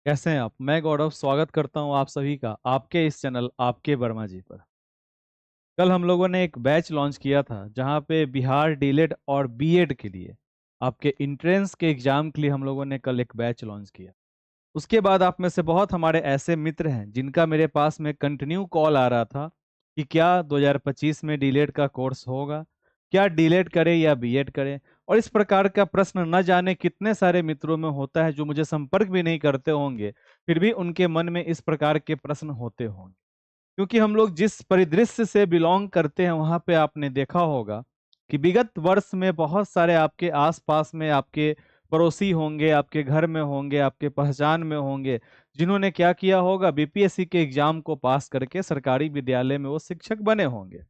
कैसे हैं आप? मैं गौरव स्वागत करता हूं आप सभी का आपके इस चैनल आपके वर्मा जी पर। कल हम लोगों ने एक बैच लॉन्च किया था जहां पे बिहार डीलेड और बीएड के लिए आपके इंट्रेंस के एग्जाम के लिए हम लोगों ने कल एक बैच लॉन्च किया। उसके बाद आप में से बहुत हमारे ऐसे मित्र हैं जिनका मेरे पास में कंटिन्यू कॉल आ रहा था कि क्या 2025 में डीलेड का कोर्स होगा, क्या डीलेड करें या बीएड करें। और इस प्रकार का प्रश्न न जाने कितने सारे मित्रों में होता है जो मुझे संपर्क भी नहीं करते होंगे, फिर भी उनके मन में इस प्रकार के प्रश्न होते होंगे। क्योंकि हम लोग जिस परिदृश्य से बिलोंग करते हैं वहां पे आपने देखा होगा कि विगत वर्ष में बहुत सारे आपके आसपास में आपके पड़ोसी होंगे, आपके घर में होंगे, आपके पहचान में होंगे, जिन्होंने क्या किया होगा, बीपीएससी के एग्जाम को पास करके सरकारी विद्यालय में वो शिक्षक बने होंगे।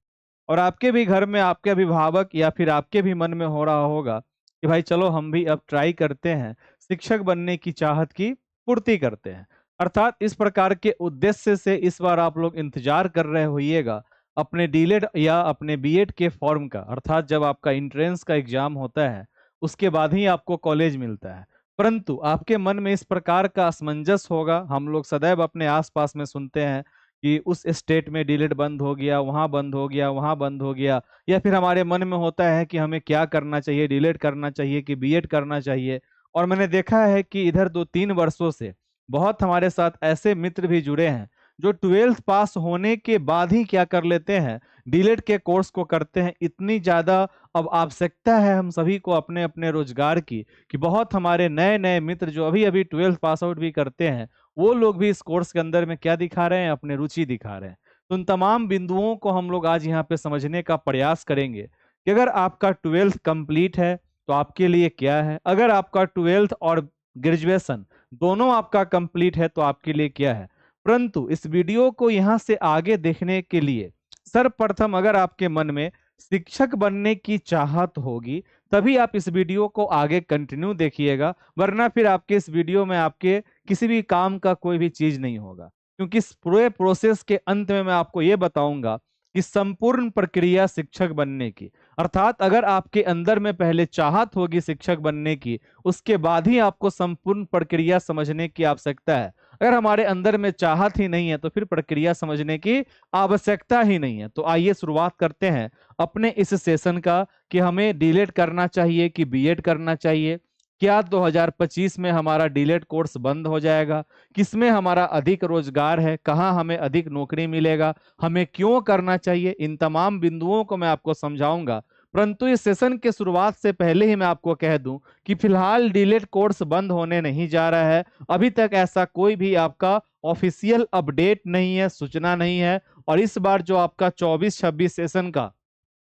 और आपके भी घर में आपके अभिभावक या फिर आपके भी मन में हो रहा होगा कि भाई चलो हम भी अब ट्राई करते हैं, शिक्षक बनने की चाहत की पूर्ति करते हैं। अर्थात इस प्रकार के उद्देश्य से इस बार आप लोग इंतजार कर रहे होइएगा अपने डीलेड या अपने बीएड के फॉर्म का। अर्थात जब आपका इंट्रेंस का एग्जाम होता है उसके बाद ही आपको कॉलेज मिलता है। परंतु आपके मन में इस प्रकार का असमंजस होगा, हम लोग सदैव अपने आसपास में सुनते हैं कि उस स्टेट में डीलेट बंद हो गया, वहां बंद हो गया, वहां बंद हो गया। या फिर हमारे मन में होता है कि हमें क्या करना चाहिए, डीलेट करना चाहिए कि बीएड करना चाहिए। और मैंने देखा है कि इधर 2-3 वर्षों से बहुत हमारे साथ ऐसे मित्र भी जुड़े हैं जो 12th पास होने के बाद ही क्या कर लेते हैं, डीलेट के कोर्स को करते हैं। इतनी ज्यादा अब आवश्यकता है हम सभी को अपने अपने रोजगार की कि बहुत हमारे नए नए मित्र जो अभी अभी 12th पास आउट भी करते हैं वो लोग भी इस कोर्स के अंदर में क्या दिखा रहे हैं, अपने रुचि दिखा रहे हैं। तो उन तमाम बिंदुओं को हम लोग आज यहाँ पे समझने का प्रयास करेंगे कि अगर आपका 12th कंप्लीट है तो आपके लिए क्या है, अगर आपका 12th और ग्रेजुएशन दोनों आपका कंप्लीट है तो आपके लिए क्या है। परंतु इस वीडियो को यहाँ से आगे देखने के लिए सर्वप्रथम अगर आपके मन में शिक्षक बनने की चाहत होगी तभी आप इस वीडियो को आगे कंटिन्यू देखिएगा, वरना फिर आपके इस वीडियो में आपके किसी भी काम का कोई भी चीज नहीं होगा। क्योंकि इस पूरे प्रोसेस के अंत में मैं आपको ये बताऊंगा कि संपूर्ण प्रक्रिया शिक्षक बनने की, अर्थात अगर आपके अंदर में पहले चाहत होगी शिक्षक बनने की उसके बाद ही आपको संपूर्ण प्रक्रिया समझने की आवश्यकता है। अगर हमारे अंदर में चाहत ही नहीं है तो फिर प्रक्रिया समझने की आवश्यकता ही नहीं है। तो आइए शुरुआत करते हैं अपने इस सेशन का कि हमें डीलेट करना चाहिए कि बीएड करना चाहिए, क्या 2025 में हमारा डीलेट कोर्स बंद हो जाएगा, किसमें हमारा अधिक रोजगार है, कहाँ हमें अधिक नौकरी मिलेगा, हमें क्यों करना चाहिए, इन तमाम बिंदुओं को मैं आपको समझाऊंगा। परंतु इस सेशन के शुरुआत से पहले ही मैं आपको कह दूं कि फिलहाल डीलेट कोर्स बंद होने नहीं जा रहा है। अभी तक ऐसा कोई भी आपका ऑफिशियल अपडेट नहीं है, सूचना नहीं है। और इस बार जो आपका 24-26 सेशन का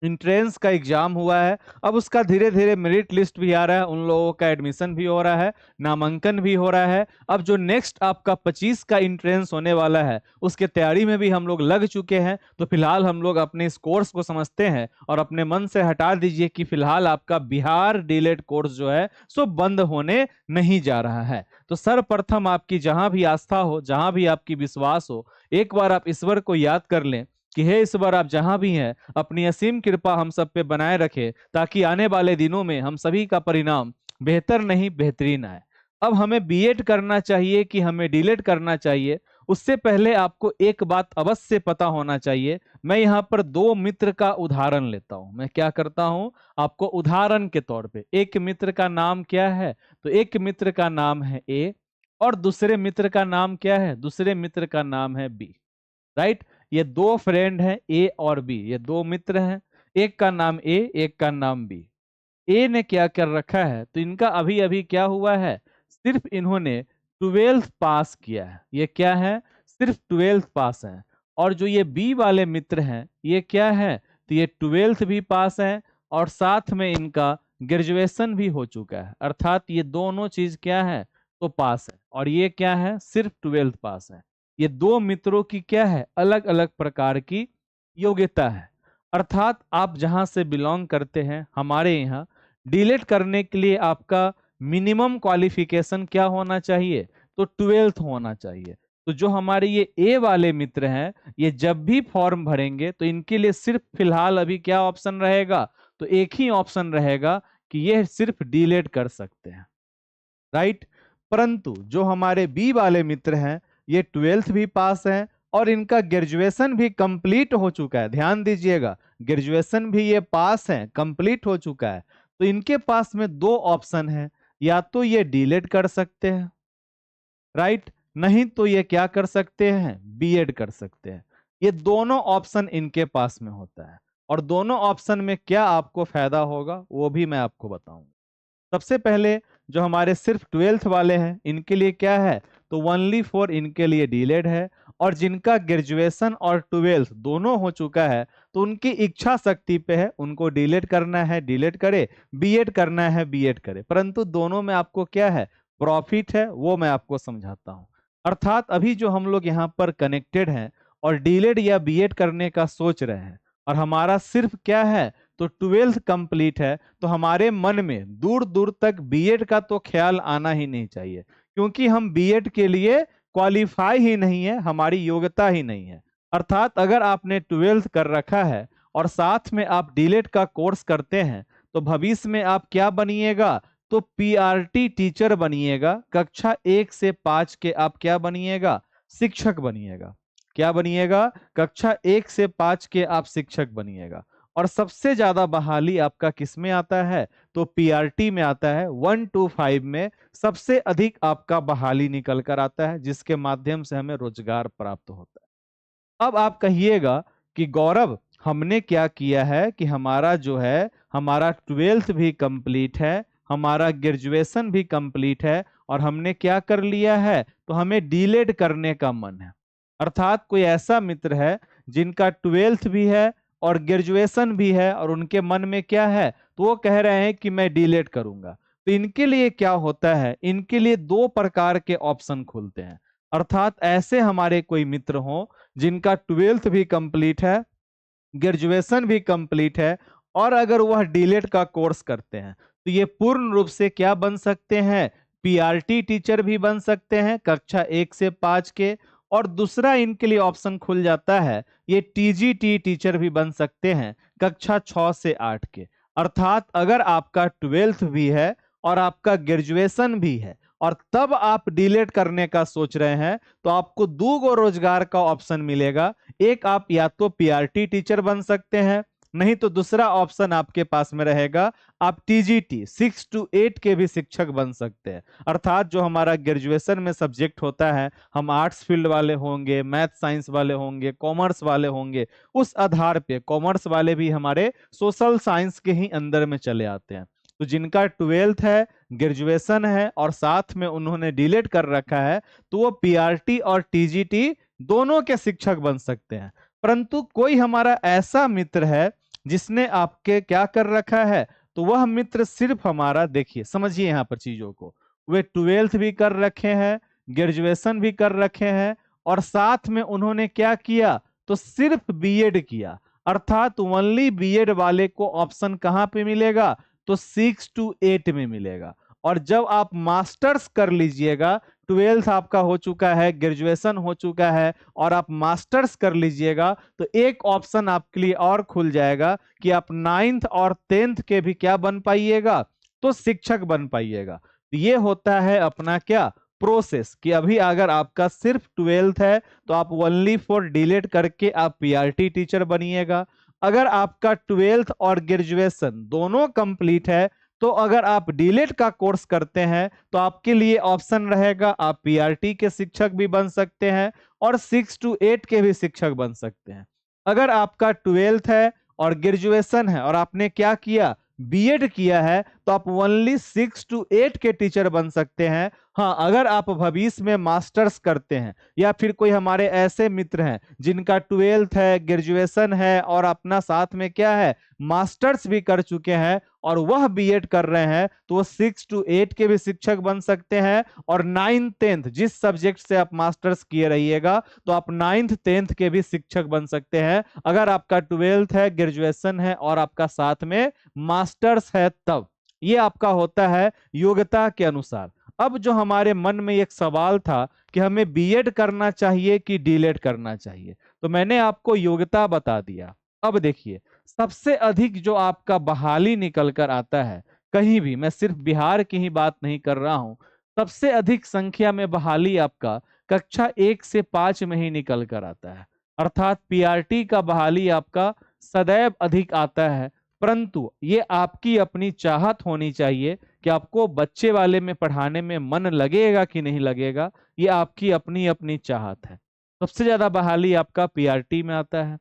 इंट्रेंस का एग्जाम हुआ है, अब उसका धीरे धीरे मेरिट लिस्ट भी आ रहा है, उन लोगों का एडमिशन भी हो रहा है, नामांकन भी हो रहा है। अब जो नेक्स्ट आपका 25 का इंट्रेंस होने वाला है उसके तैयारी में भी हम लोग लग चुके हैं। तो फिलहाल हम लोग अपने इस कोर्स को समझते हैं और अपने मन से हटा दीजिए कि फिलहाल आपका बिहार डीलेट कोर्स जो है सो बंद होने नहीं जा रहा है। तो सर्वप्रथम आपकी जहां भी आस्था हो, जहां भी आपकी विश्वास हो, एक बार आप ईश्वर को याद कर लें कि हे ईश्वर आप जहां भी हैं अपनी असीम कृपा हम सब पे बनाए रखे ताकि आने वाले दिनों में हम सभी का परिणाम बेहतर नहीं बेहतरीन आए। अब हमें बीएड करना चाहिए कि हमें डीलेट करना चाहिए, उससे पहले आपको एक बात अवश्य पता होना चाहिए। मैं यहाँ पर दो मित्र का उदाहरण लेता हूँ। मैं क्या करता हूँ, आपको उदाहरण के तौर पे, एक मित्र का नाम क्या है, तो एक मित्र का नाम है ए और दूसरे मित्र का नाम क्या है, दूसरे मित्र का नाम है बी। राइट, ये दो फ्रेंड हैं ए और बी, ये दो मित्र हैं, एक का नाम ए एक का नाम बी। ए ने क्या कर रखा है, तो इनका अभी अभी क्या हुआ है, सिर्फ इन्होंने 12th पास किया है। ये क्या है, सिर्फ 12th पास है। और जो ये बी वाले मित्र हैं ये क्या है, तो ये 12th भी पास है और साथ में इनका ग्रेजुएशन भी हो चुका है। अर्थात ये दोनों चीज क्या है, तो पास है। और ये क्या है, सिर्फ 12th पास है। ये दो मित्रों की क्या है, अलग अलग प्रकार की योग्यता है। अर्थात आप जहां से बिलोंग करते हैं, हमारे यहाँ डिलीट करने के लिए आपका मिनिमम क्वालिफिकेशन क्या होना चाहिए, तो 12th होना चाहिए। तो जो हमारे ये ए वाले मित्र हैं, ये जब भी फॉर्म भरेंगे तो इनके लिए सिर्फ फिलहाल अभी क्या ऑप्शन रहेगा, तो एक ही ऑप्शन रहेगा कि ये सिर्फ डिलीट कर सकते हैं। राइट, परंतु जो हमारे बी वाले मित्र हैं ये 12th भी पास हैं और इनका ग्रेजुएशन भी कंप्लीट हो चुका है। ध्यान दीजिएगा, ग्रेजुएशन भी ये पास हैं, कंप्लीट हो चुका है। तो इनके पास में दो ऑप्शन है, या तो ये डीलेट कर सकते हैं, राइट, नहीं तो ये क्या कर सकते हैं, बीएड कर सकते हैं। ये दोनों ऑप्शन इनके पास में होता है और दोनों ऑप्शन में क्या आपको फायदा होगा वो भी मैं आपको बताऊंगा। सबसे पहले जो हमारे सिर्फ 12th वाले हैं इनके लिए क्या है, तो ओनली फॉर इनके लिए डीलेड है। और जिनका ग्रेजुएशन और 12th दोनों हो चुका है तो उनकी इच्छा शक्ति पे है, उनको डीलेड करना है डीलेड करे, बीएड करना है बीएड करे। परंतु दोनों में आपको क्या है, प्रॉफिट है, वो मैं आपको समझाता हूँ। अर्थात अभी जो हम लोग यहाँ पर कनेक्टेड हैं और डीलेड या बीएड करने का सोच रहे हैं और हमारा सिर्फ क्या है, तो 12th कंप्लीट है, तो हमारे मन में दूर दूर तक बीएड का तो ख्याल आना ही नहीं चाहिए, क्योंकि हम बीएड के लिए क्वालिफाई ही नहीं है, हमारी योग्यता ही नहीं है। अर्थात अगर आपने 12th कर रखा है और साथ में आप डीलेड का कोर्स करते हैं तो भविष्य में आप क्या बनिएगा, तो पीआरटी टीचर बनिएगा। कक्षा 1 से 5 के आप क्या बनिएगा, शिक्षक बनिएगा। क्या बनिएगा, कक्षा 1 से 5 के आप शिक्षक बनिएगा। और सबसे ज्यादा बहाली आपका किस में आता है, तो पीआरटी में आता है। 1 to 5 में सबसे अधिक आपका बहाली निकल कर आता है, जिसके माध्यम से हमें रोजगार प्राप्त होता है। अब आप कहिएगा कि गौरव हमने क्या किया है कि हमारा जो है, हमारा 12th भी कंप्लीट है, हमारा ग्रेजुएशन भी कंप्लीट है और हमने क्या कर लिया है, तो हमें डीलेड करने का मन है। अर्थात कोई ऐसा मित्र है जिनका 12th भी है और ग्रेजुएशन भी है और उनके मन में क्या है, तो वो कह रहे हैं कि मैं डीलेट करूंगा। तो इनके लिए क्या होता है, इनके लिए दो प्रकार के ऑप्शन खुलते हैं। अर्थात ऐसे हमारे कोई मित्र हो जिनका 12th भी कंप्लीट है, ग्रेजुएशन भी कंप्लीट है और अगर वह डीलेट का कोर्स करते हैं तो ये पूर्ण रूप से क्या बन सकते हैं, पीआरटी टीचर भी बन सकते हैं कक्षा 1 से 5 के। और दूसरा इनके लिए ऑप्शन खुल जाता है, ये टीजीटी टीचर भी बन सकते हैं कक्षा 6 से 8 के। अर्थात अगर आपका 12th भी है और आपका ग्रेजुएशन भी है और तब आप डीलेट करने का सोच रहे हैं तो आपको दो गो रोजगार का ऑप्शन मिलेगा। एक, आप या तो पीआरटी टीचर बन सकते हैं, नहीं तो दूसरा ऑप्शन आपके पास में रहेगा, आप टीजीटी 6 to 8 के भी शिक्षक बन सकते हैं। अर्थात जो हमारा ग्रेजुएशन में सब्जेक्ट होता है, हम आर्ट्स फील्ड वाले होंगे, मैथ साइंस वाले होंगे, कॉमर्स वाले होंगे, उस आधार पे कॉमर्स वाले भी हमारे सोशल साइंस के ही अंदर में चले आते हैं। तो जिनका 12th है, ग्रेजुएशन है और साथ में उन्होंने डीलेट कर रखा है तो वो पीआरटी और टीजीटी दोनों के शिक्षक बन सकते हैं। परंतु कोई हमारा ऐसा मित्र है जिसने आपके क्या कर रखा है, तो वह मित्र सिर्फ हमारा, देखिए समझिए यहाँ पर चीजों को, वे 12th भी कर रखे हैं, ग्रेजुएशन भी कर रखे हैं और साथ में उन्होंने क्या किया, तो सिर्फ बीएड किया। अर्थात ओनली बीएड वाले को ऑप्शन कहाँ पे मिलेगा, तो 6 to 8 में मिलेगा। और जब आप मास्टर्स कर लीजिएगा, 12th आपका हो चुका है, ग्रेजुएशन हो चुका है और आप मास्टर्स कर लीजिएगा, तो एक ऑप्शन आपके लिए और खुल जाएगा कि आप 9th और 10th के भी क्या बन पाइएगा, तो शिक्षक बन पाइएगा। तो ये होता है अपना क्या प्रोसेस, कि अभी अगर आपका सिर्फ 12th है तो आप ओनली फॉर डीलेट करके आप पीआरटी टीचर बनिएगा। अगर आपका 12th और ग्रेजुएशन दोनों कंप्लीट है तो अगर आप डीलेट का कोर्स करते हैं तो आपके लिए ऑप्शन रहेगा, आप पीआरटी के शिक्षक भी बन सकते हैं और 6 to 8 के भी शिक्षक बन सकते हैं। अगर आपका 12th है और ग्रेजुएशन है और आपने क्या किया, बीएड किया है, तो आप ओनली 6 to 8 के टीचर बन सकते हैं। हाँ, अगर आप भविष्य में मास्टर्स करते हैं या फिर कोई हमारे ऐसे मित्र हैं जिनका 12th है, ग्रेजुएशन है और अपना साथ में क्या है, मास्टर्स भी कर चुके हैं और वह बीएड कर रहे हैं, तो वो 6 to 8 के भी शिक्षक बन सकते हैं। और 9th 10th जिस सब्जेक्ट से आप मास्टर्स किए रहिएगा तो आप 9th 10th के भी शिक्षक बन सकते हैं, अगर आपका 12th है, ग्रेजुएशन है और आपका साथ में मास्टर्स है तब। ये आपका होता है योग्यता के अनुसार। अब जो हमारे मन में एक सवाल था कि हमें बीएड करना चाहिए कि डीलेट करना चाहिए, तो मैंने आपको योग्यता बता दिया। अब देखिए, सबसे अधिक जो आपका बहाली निकल कर आता है कहीं भी, मैं सिर्फ बिहार की ही बात नहीं कर रहा हूं, सबसे अधिक संख्या में बहाली आपका कक्षा 1 से 5 में ही निकल कर आता है। अर्थात पीआरटी का बहाली आपका सदैव अधिक आता है, परंतु ये आपकी अपनी चाहत होनी चाहिए कि आपको बच्चे वाले में पढ़ाने में मन लगेगा कि नहीं लगेगा, ये आपकी अपनी अपनी चाहत है। सबसे ज्यादा बहाली आपका पीआरटी में आता है।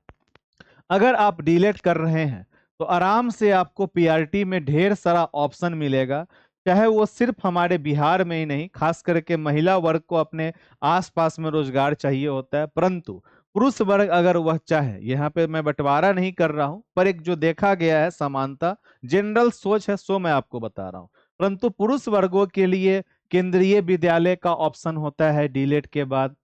अगर आप डीलेट कर रहे हैं तो आराम से आपको पीआरटी में ढेर सारा ऑप्शन मिलेगा, चाहे वो सिर्फ हमारे बिहार में ही नहीं, खास करके महिला वर्ग को अपने आसपास में रोजगार चाहिए होता है, परंतु पुरुष वर्ग अगर वह चाहे, यहाँ पे मैं बंटवारा नहीं कर रहा हूँ, पर एक जो देखा गया है समानता, जनरल सोच है, सो मैं आपको बता रहा हूँ। परंतु पुरुष वर्गों के लिए केंद्रीय विद्यालय का ऑप्शन होता है डीलेट के बाद,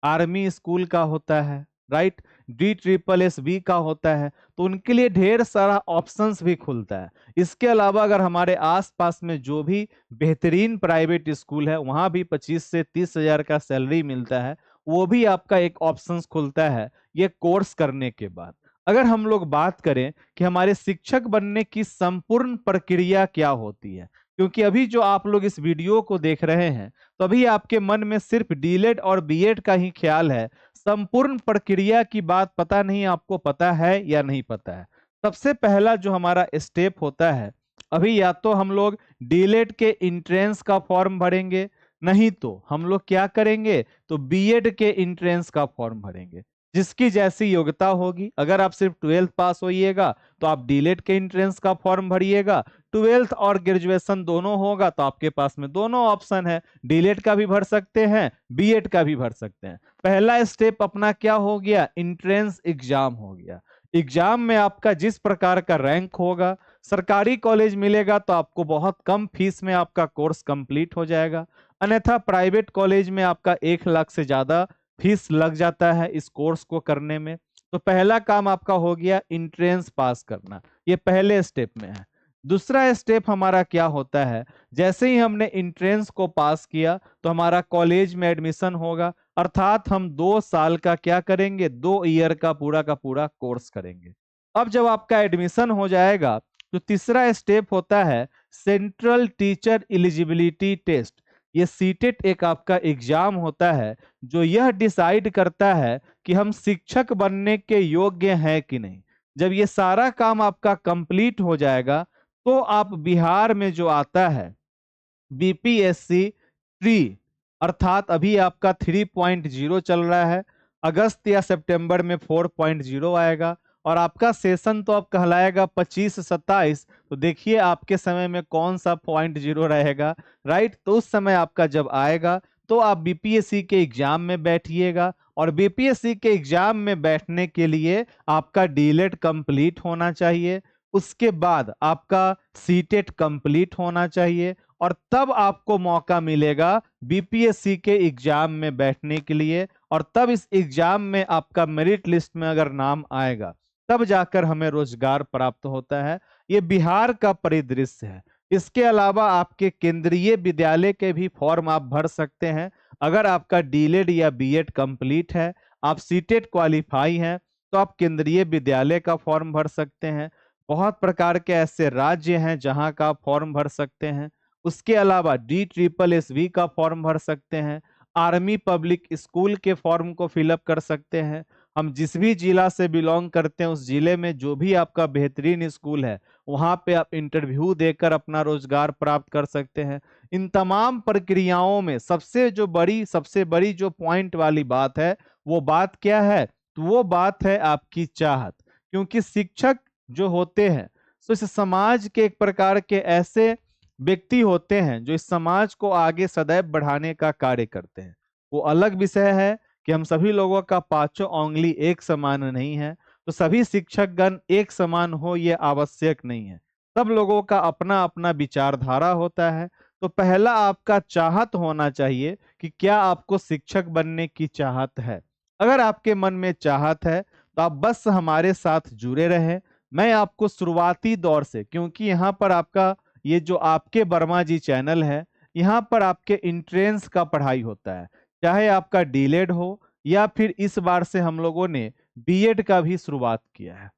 आर्मी स्कूल का होता है, राइट, DSSB का होता है, तो उनके लिए ढेर सारा ऑप्शंस भी खुलता है। इसके अलावा अगर हमारे आसपास में जो भी बेहतरीन प्राइवेट स्कूल है, वहां भी 25 से 30 हजार का सैलरी मिलता है, वो भी आपका एक ऑप्शंस खुलता है ये कोर्स करने के बाद। अगर हम लोग बात करें कि हमारे शिक्षक बनने की संपूर्ण प्रक्रिया क्या होती है, क्योंकि अभी जो आप लोग इस वीडियो को देख रहे हैं, तो अभी आपके मन में सिर्फ डीलेट और बीएड का ही ख्याल है, संपूर्ण प्रक्रिया की बात पता नहीं आपको पता है या नहीं पता है। सबसे पहला जो हमारा स्टेप होता है, अभी या तो हम लोग डीलेट के इंट्रेंस का फॉर्म भरेंगे, नहीं तो हम लोग क्या करेंगे, तो बीएड के इंट्रेंस का फॉर्म भरेंगे। जिसकी जैसी योग्यता होगी, अगर आप सिर्फ 12th पास होइएगा तो आप डीलेट के इंट्रेंस का फॉर्म भरिएगा, 12th और ग्रेजुएशन दोनों होगा तो आपके पास में दोनों ऑप्शन है, डीलेट का भी भर सकते हैं, बीएड का भी भर सकते हैं। पहला स्टेप अपना क्या हो गया, इंट्रेंस एग्जाम हो गया। एग्जाम में आपका जिस प्रकार का रैंक होगा, सरकारी कॉलेज मिलेगा तो आपको बहुत कम फीस में आपका कोर्स कंप्लीट हो जाएगा, अन्यथा प्राइवेट कॉलेज में आपका 1 लाख से ज्यादा फीस लग जाता है इस कोर्स को करने में। तो पहला काम आपका हो गया इंट्रेंस पास करना, ये पहले स्टेप में है। दूसरा स्टेप हमारा क्या होता है, जैसे ही हमने इंट्रेंस को पास किया तो हमारा कॉलेज में एडमिशन होगा, अर्थात हम 2 साल का क्या करेंगे, 2 ईयर का पूरा कोर्स करेंगे। अब जब आपका एडमिशन हो जाएगा तो तीसरा स्टेप होता है सेंट्रल टीचर एलिजिबिलिटी टेस्ट। ये सीटेट एक आपका एग्जाम होता है जो यह डिसाइड करता है कि हम शिक्षक बनने के योग्य हैं कि नहीं। जब ये सारा काम आपका कंप्लीट हो जाएगा तो आप बिहार में जो आता है बीपीएससी ट्री, अर्थात अभी आपका 3.0 चल रहा है, अगस्त या सितंबर में 4.0 आएगा, और आपका सेशन तो अब कहलाएगा 25-27। तो देखिए आपके समय में कौन सा 0.0 रहेगा, राइट। तो उस समय आपका जब आएगा तो आप बीपीएससी के एग्जाम में बैठिएगा, और बीपीएससी के एग्जाम में बैठने के लिए आपका डीलेट कंप्लीट होना चाहिए, उसके बाद आपका सीटेट कंप्लीट होना चाहिए, और तब आपको मौका मिलेगा बीपीएससी के एग्जाम में बैठने के लिए, और तब इस एग्जाम में आपका मेरिट लिस्ट में अगर नाम आएगा तब जाकर हमें रोजगार प्राप्त होता है। ये बिहार का परिदृश्य है। इसके अलावा आपके केंद्रीय विद्यालय के भी फॉर्म आप भर सकते हैं। अगर आपका डीलेड या बीएड कंप्लीट है, आप सीटेट क्वालिफाई हैं, तो आप केंद्रीय विद्यालय का फॉर्म भर सकते हैं। बहुत प्रकार के ऐसे राज्य हैं जहां का आप फॉर्म भर सकते हैं। उसके अलावा DSSB का फॉर्म भर सकते हैं, आर्मी पब्लिक स्कूल के फॉर्म को फिलअप कर सकते हैं। हम जिस भी जिला से बिलोंग करते हैं उस जिले में जो भी आपका बेहतरीन स्कूल है वहां पे आप इंटरव्यू देकर अपना रोजगार प्राप्त कर सकते हैं। इन तमाम प्रक्रियाओं में सबसे बड़ी जो पॉइंट वाली बात है, वो बात क्या है, तो वो बात है आपकी चाहत। क्योंकि शिक्षक जो होते हैं तो इस समाज के एक प्रकार के ऐसे व्यक्ति होते हैं जो इस समाज को आगे सदैव बढ़ाने का कार्य करते हैं। वो अलग विषय है कि हम सभी लोगों का पांचों उंगली एक समान नहीं है, तो सभी शिक्षकगण एक समान हो ये आवश्यक नहीं है। सब लोगों का अपना अपना विचारधारा होता है। तो पहला आपका चाहत होना चाहिए कि क्या आपको शिक्षक बनने की चाहत है। अगर आपके मन में चाहत है तो आप बस हमारे साथ जुड़े रहें। मैं आपको शुरुआती दौर से, क्योंकि यहाँ पर आपका ये जो आपके वर्मा जी चैनल है, यहाँ पर आपके इंट्रेंस का पढ़ाई होता है, चाहे आपका डीलेड हो या फिर इस बार से हम लोगों ने बीएड का भी शुरुआत किया है।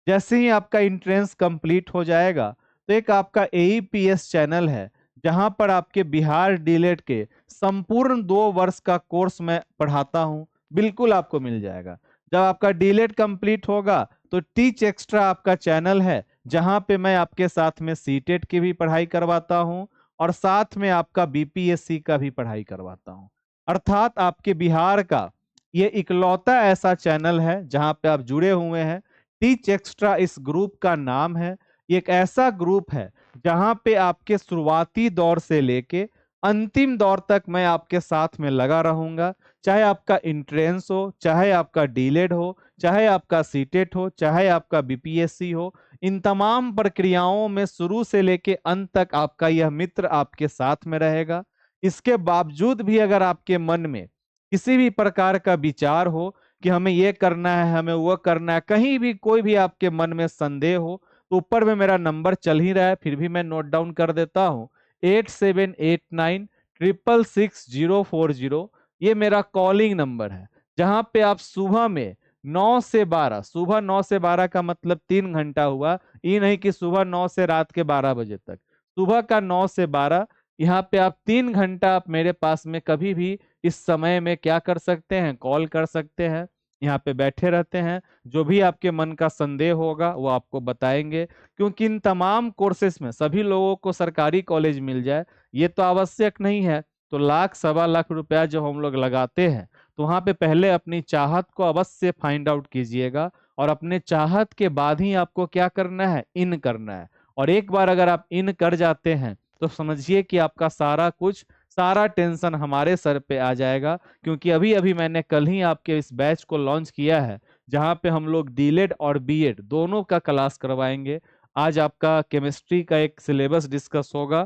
जैसे ही आपका इंट्रेंस कंप्लीट हो जाएगा तो एक आपका एईपीएस चैनल है जहां पर आपके बिहार डीलेट के संपूर्ण 2 वर्ष का कोर्स मैं पढ़ाता हूं, बिल्कुल आपको मिल जाएगा। जब आपका डीलेट कंप्लीट होगा तो टीच एक्स्ट्रा आपका चैनल है, जहां पे मैं आपके साथ में सीटेट की भी पढ़ाई करवाता हूं और साथ में आपका बीपीएससी का भी पढ़ाई करवाता हूं। अर्थात आपके बिहार का ये इकलौता ऐसा चैनल है जहां पे आप जुड़े हुए हैं। टीच एक्स्ट्रा इस ग्रुप का नाम है। ये एक ऐसा ग्रुप है जहां पे आपके शुरुआती दौर से लेके अंतिम दौर तक मैं आपके साथ में लगा रहूंगा। चाहे आपका इंट्रेंस हो, चाहे आपका डीलेड हो, चाहे आपका सीटेट हो, चाहे आपका बीपीएससी हो, इन तमाम प्रक्रियाओं में शुरू से लेके अंत तक आपका यह मित्र आपके साथ में रहेगा। इसके बावजूद भी अगर आपके मन में किसी भी प्रकार का विचार हो कि हमें ये करना है, हमें वो करना है, कहीं भी कोई भी आपके मन में संदेह हो, तो ऊपर में मेरा नंबर चल ही रहा है, फिर भी मैं नोट डाउन कर देता हूँ। 8789 666 040, ये मेरा कॉलिंग नंबर है, जहां पे आप सुबह में 9 से 12, सुबह 9 से 12 का मतलब 3 घंटा हुआ, ये नहीं कि सुबह 9 से रात के 12 बजे तक, सुबह का 9 से 12, यहाँ पे आप 3 घंटा आप मेरे पास में कभी भी इस समय में क्या कर सकते हैं, कॉल कर सकते हैं। यहाँ पे बैठे रहते हैं, जो भी आपके मन का संदेह होगा वो आपको बताएंगे। क्योंकि इन तमाम कोर्सेस में सभी लोगों को सरकारी कॉलेज मिल जाए ये तो आवश्यक नहीं है। तो लाख सवा लाख रुपया जो हम लोग लगाते हैं, तो वहाँ पे पहले अपनी चाहत को अवश्य फाइंड आउट कीजिएगा, और अपने चाहत के बाद ही आपको क्या करना है, इन करना है। और एक बार अगर आप इन कर जाते हैं तो समझिए कि आपका सारा कुछ, सारा टेंशन हमारे सर पे आ जाएगा। क्योंकि अभी अभी मैंने कल ही आपके इस बैच को लॉन्च किया है, जहाँ पे हम लोग डीलेड और बीएड दोनों का क्लास करवाएंगे। आज आपका केमिस्ट्री का एक सिलेबस डिस्कस होगा,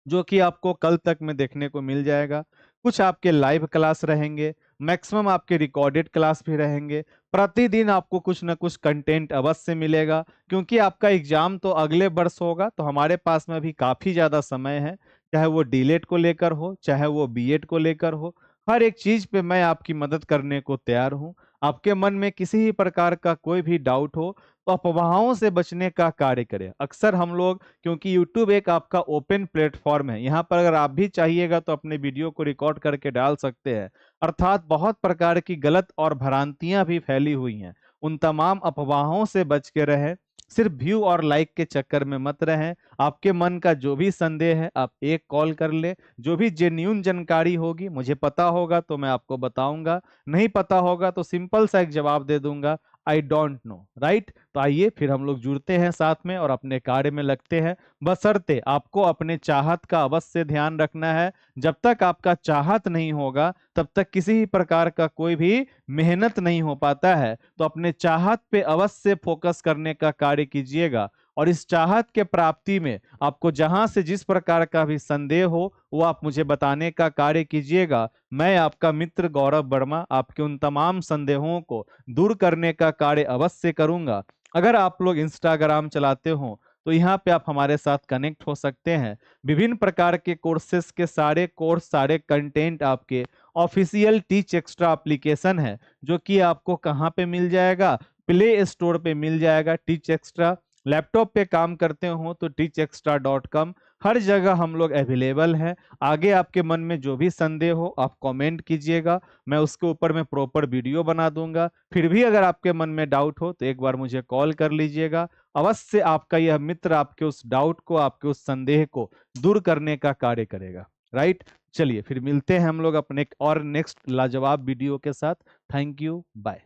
जो कि आपको कल तक में देखने को मिल जाएगा। कुछ आपके लाइव क्लास रहेंगे, मैक्सिमम आपके रिकॉर्डेड क्लास भी रहेंगे। प्रतिदिन आपको कुछ ना कुछ कंटेंट अवश्य मिलेगा, क्योंकि आपका एग्जाम तो अगले वर्ष होगा, तो हमारे पास में अभी काफ़ी ज़्यादा समय है। चाहे वो डीलेट को लेकर हो, चाहे वो बीएड को लेकर हो, हर एक चीज़ पे मैं आपकी मदद करने को तैयार हूँ। आपके मन में किसी भी प्रकार का कोई भी डाउट हो तो अफवाहों से बचने का कार्य करें। अक्सर हम लोग, क्योंकि YouTube एक आपका ओपन प्लेटफॉर्म है, यहाँ पर अगर आप भी चाहिएगा तो अपने वीडियो को रिकॉर्ड करके डाल सकते हैं। अर्थात बहुत प्रकार की गलत और भ्रांतियां भी फैली हुई हैं, उन तमाम अफवाहों से बच के रहें। सिर्फ व्यू और लाइक के चक्कर में मत रहें। आपके मन का जो भी संदेह है आप एक कॉल कर ले। जो भी जेन्यून जानकारी होगी, मुझे पता होगा तो मैं आपको बताऊंगा, नहीं पता होगा तो सिंपल सा एक जवाब दे दूंगा, आई डोंट नो, राइट। तो आइए फिर हम लोग जुड़ते हैं साथ में और अपने कार्य में लगते हैं। बशर्ते आपको अपने चाहत का अवश्य ध्यान रखना है। जब तक आपका चाहत नहीं होगा तब तक किसी भी प्रकार का कोई भी मेहनत नहीं हो पाता है। तो अपने चाहत पे अवश्य फोकस करने का कार्य कीजिएगा, और इस चाहत के प्राप्ति में आपको जहां से जिस प्रकार का भी संदेह हो वो आप मुझे बताने का कार्य कीजिएगा। मैं आपका मित्र गौरव वर्मा आपके उन तमाम संदेहों को दूर करने का कार्य अवश्य करूंगा। अगर आप लोग इंस्टाग्राम चलाते हो तो यहाँ पे आप हमारे साथ कनेक्ट हो सकते हैं। विभिन्न प्रकार के कोर्सेस के सारे कोर्स, सारे कंटेंट आपके ऑफिशियल टीच एक्स्ट्रा एप्लीकेशन है, जो कि आपको कहाँ पे मिल जाएगा, प्ले स्टोर पे मिल जाएगा टीच एक्स्ट्रा। लैपटॉप पे काम करते हो तो teachextra.com, हर जगह हम लोग अवेलेबल हैं। आगे आपके मन में जो भी संदेह हो आप कमेंट कीजिएगा, मैं उसके ऊपर में प्रॉपर वीडियो बना दूंगा। फिर भी अगर आपके मन में डाउट हो तो एक बार मुझे कॉल कर लीजिएगा। अवश्य आपका यह मित्र आपके उस डाउट को, आपके उस संदेह को दूर करने का कार्य करेगा, राइट। चलिए फिर मिलते हैं हम लोग अपने और नेक्स्ट लाजवाब वीडियो के साथ। Thank you, bye.